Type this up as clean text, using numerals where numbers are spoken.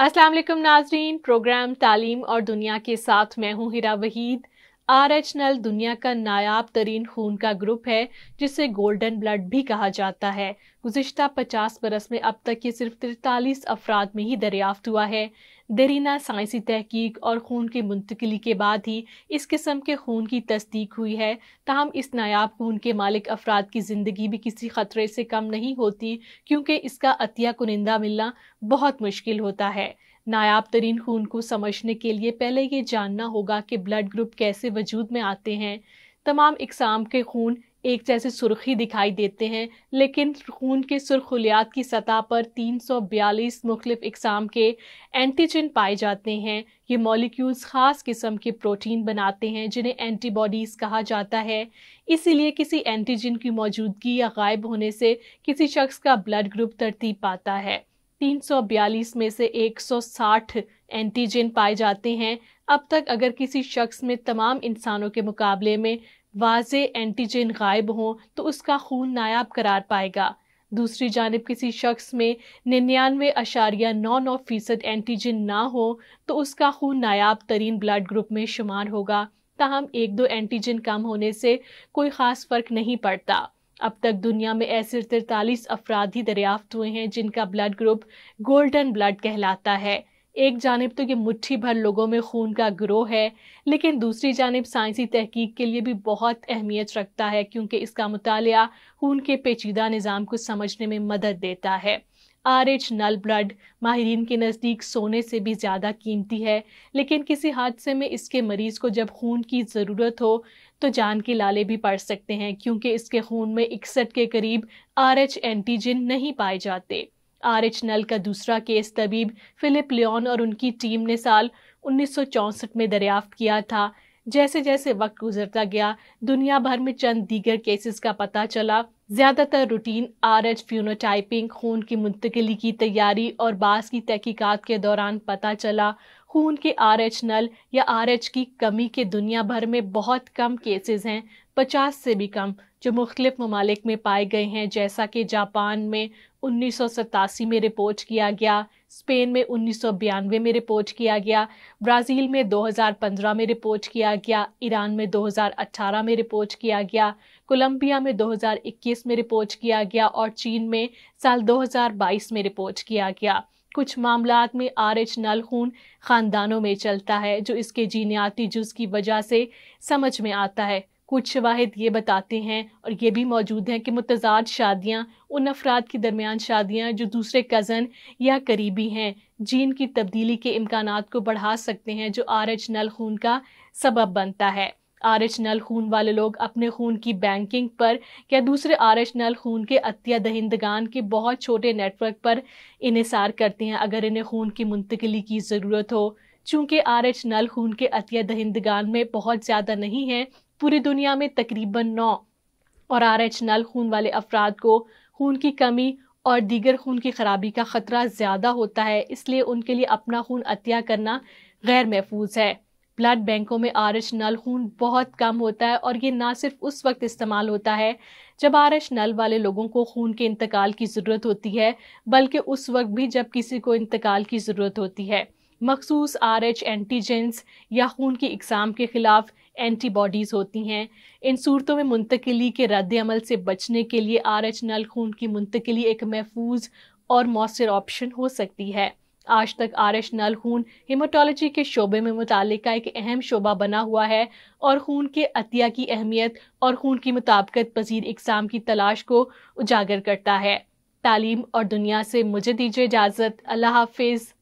अस्सलाम वालेकुम नाजरीन, प्रोग्राम तालीम और दुनिया के साथ मैं हूँ हिरा वहीद। RH नल दुनिया का नायाब तरीन खून का ग्रुप है जिसे गोल्डन ब्लड भी कहा जाता है। गुज़िश्ता 50 बरस में अब तक ये सिर्फ 43 अफराद में ही दरियाफ्त हुआ है। देरीना साइंसी तहकीक और खून की मुंतकिली के बाद ही इस किस्म के खून की तस्दीक हुई है। ताहम इस नायाब खून के मालिक अफराद की ज़िंदगी भी किसी ख़तरे से कम नहीं होती, क्योंकि इसका अतिया कुनिंदा मिलना बहुत मुश्किल होता है। नायाब तरीन खून को समझने के लिए पहले ये जानना होगा कि ब्लड ग्रुप कैसे वजूद में आते हैं। तमाम इकसाम के खून एक जैसे सुर्खी दिखाई देते हैं, लेकिन खून के सुर्खुलियात की सतह पर 342 मुख्तलिफ इकसाम के एंटीजन पाए जाते हैं। ये मॉलिक्यूल्स खास किस्म के प्रोटीन बनाते हैं जिन्हें एंटीबॉडीज कहा जाता है। इसीलिए किसी एंटीजन की मौजूदगी या गायब होने से किसी शख्स का ब्लड ग्रुप तरतीब पाता है। 342 में से 160 एंटीजन पाए जाते हैं। अब तक अगर किसी शख्स में तमाम इंसानों के मुकाबले में वाज़े एंटीजन गायब हों तो उसका खून नायाब करार पाएगा। दूसरी जानिब किसी शख्स में 99.99% एंटीजन ना हो तो उसका खून नायाब तरीन ब्लड ग्रुप में शुमार होगा। ताहम 1-2 एंटीजन कम होने से कोई ख़ास फ़र्क नहीं पड़ता। अब तक दुनिया में ऐसे 43 अफराद ही दरियाफ्त हुए हैं जिनका ब्लड ग्रुप गोल्डन ब्लड कहलाता है। एक जानिब तो ये मुट्ठी भर लोगों में खून का गिरोह है, लेकिन दूसरी जानिब साइंसी तहकीक के लिए भी बहुत अहमियत रखता है, क्योंकि इसका मुतालिया खून के पेचीदा निज़ाम को समझने में मदद देता है। RH नल ब्लड माहिरीन के नज़दीक सोने से भी ज़्यादा कीमती है, लेकिन किसी हादसे में इसके मरीज़ को जब खून की ज़रूरत हो तो जान के लाले भी पड़ सकते हैं, क्योंकि इसके खून में 61 के करीब RH एंटीजन नहीं पाए जाते। RH नल का दूसरा केस तबीब फिलिप लियोन और उनकी टीम ने साल 1964 में दरियाफ्त किया था। जैसे जैसे वक्त गुजरता गया, दुनिया भर में चंद दीगर केसेस का पता चला। ज़्यादातर रूटीन RH फिनोटाइपिंग खून की मुंतकिली की तैयारी और बास की तहकीकात के दौरान पता चला खून के RH नल या RH की कमी के दुनिया भर में बहुत कम केसेस हैं, 50 से भी कम, जो मुख्तलिफ ममालिक में पाए गए हैं, जैसा कि जापान में 1987 में रिपोर्ट किया गया, स्पेन में 1992 में रिपोर्ट किया गया, ब्राज़ील में 2015 में रिपोर्ट किया गया, ईरान में 2018 में रिपोर्ट किया गया, कोलंबिया में 2021 में रिपोर्ट किया गया और चीन में साल 2022 में रिपोर्ट किया गया। कुछ मामलात में RH नल खून ख़ानदानों में चलता है, जो इसके जीनियाती जुज़ की वजह से समझ में आता है। कुछ शवाहिद ये बताते हैं और ये भी मौजूद हैं कि मुतज़ाद शादियाँ उन अफराद के दरमियान शादियाँ जो दूसरे कज़न या करीबी हैं, जीन की तब्दीली के इम्कानात को बढ़ा सकते हैं, जो RH नल खून का सबब बनता है। RH नल खून वाले लोग अपने खून की बैंकिंग पर या दूसरे RH नल खून के अतिया दहिंदगान के बहुत छोटे नेटवर्क पर इन्हिसार करते हैं अगर इन्हें खून की मुंतकिली की ज़रूरत हो। चूँकि RH नल खून के अतिया दहिंदगान में बहुत ज़्यादा नहीं है, पूरी दुनिया में तकरीबन 9 और RH नल खून वाले अफराद को खून की कमी और दीगर खून की खराबी का ख़तरा ज़्यादा होता है, इसलिए उनके लिए अपना खून अतिया करना गैर महफूज है। ब्लड बैंकों में RH नल खून बहुत कम होता है और ये ना सिर्फ उस वक्त इस्तेमाल होता है जब RH नल वाले लोगों को खून के इंतकाल की ज़रूरत होती है, बल्कि उस वक्त भी जब किसी को इंतकाल की ज़रूरत होती है। मखसूस RH एंटीजेंस या खून की इकसाम के खिलाफ एंटीबॉडीज़ होती हैं। इन सूरतों में मुंतकिली के रद्द अमल से बचने के लिए RH नल खून की मुंतकिली एक महफूज और मौसर ऑप्शन हो सकती है। आज तक RH नल खून हेमाटोलॉजी के शोबे में मुतालिक का एक अहम शोबा बना हुआ है और खून के अतिया की अहमियत और खून की मुताबिकत पजीर इकसाम की तलाश को उजागर करता है। तालीम और दुनिया से मुझे दीजिए इजाज़त। अल्लाह हाफिज़।